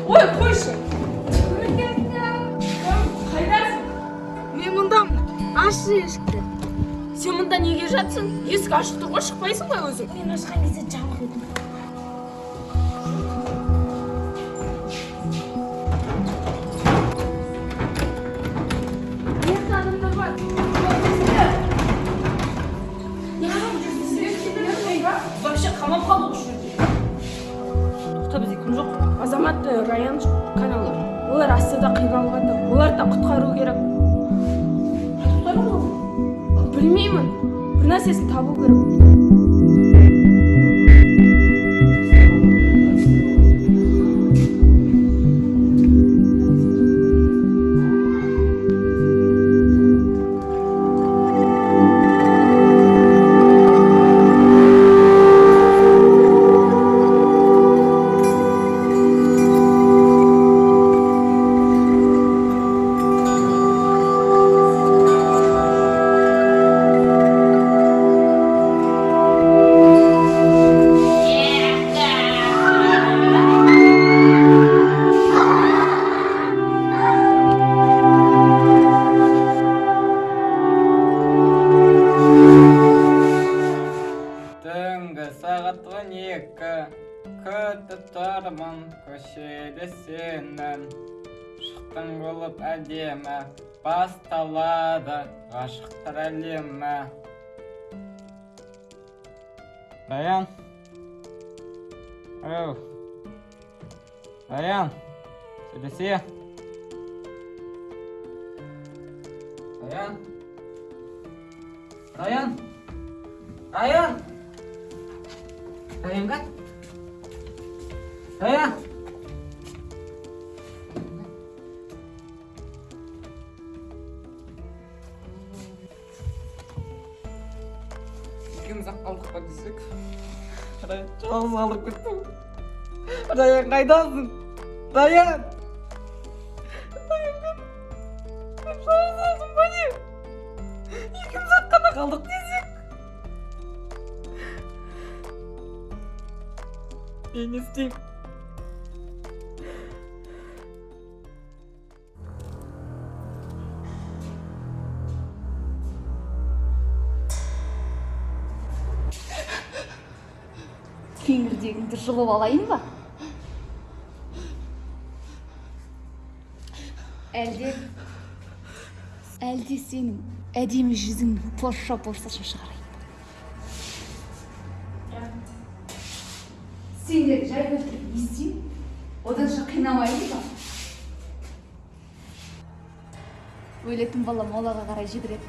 Ой, қойшы. Қайдасың? Мен мұндамын. Ашы есікті. Сен мұнда неге жатсың? Есік ашық тұр, шықпайсың ба өзің? Мен ашқан кезде жабық едім. Ерте адамдар бар. Вообще қамап қалдық үшін. Тоқта, бізде кім жоқ? Азаматты район каналы. Олар астада қиналып жатыр. Оларды құтқару керек. Білмеймін. Bir нәрсесін табу керек. Сағат 12 күтіп тұрмын көшеде сенің шықтың болып әдемі басталады ғашықтар әлемі. Раян, оу, Раян, сөйлесе. Раян, Раян, Раян. Ryan kan? Ryan! Ikimiz kaldık bak desek. Ryan çok sağlık kutlu. Ryan kaydasın? Ryan! Ryan kan? Hep sağ olsun bana. İkimiz hakkında kaldık desek. Ben isteyeyim. Кеңірдегіңді жұлып алайын ба? Әлде сенің әдемі жүзіңді порша-поршасын шығарайын. Сендер жай өлтіріп не істеймін? Оданша қинамайды ба? Өлетін бала молаға қарай жүгіреді.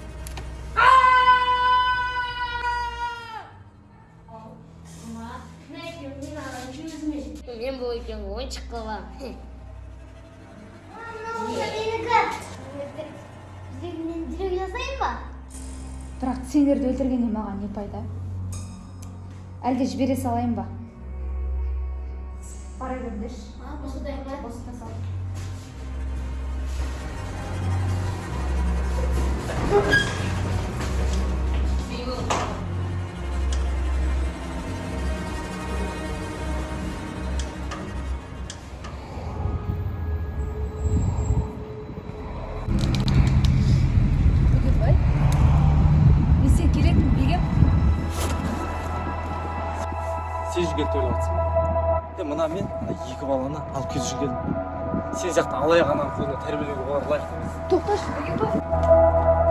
Мен бұл екен ойыншық қылам. Жүрегімнен жүрек жасайын ба? Бірақ сендерді өлтіргеннен маған не пайда? Әлде жібере салайын ба? Бара беріңдерші. Босыта сал. Бөгенбай, мен сен келетін бегем. Сен жүргелді ойлатсың. Мына мен екі баланы алып кетіп жүргенмін. Сен сияқты алаяқ ана қойына тәрбиелеуге олар лайықты емес. Тоқташы, Бөгенбай.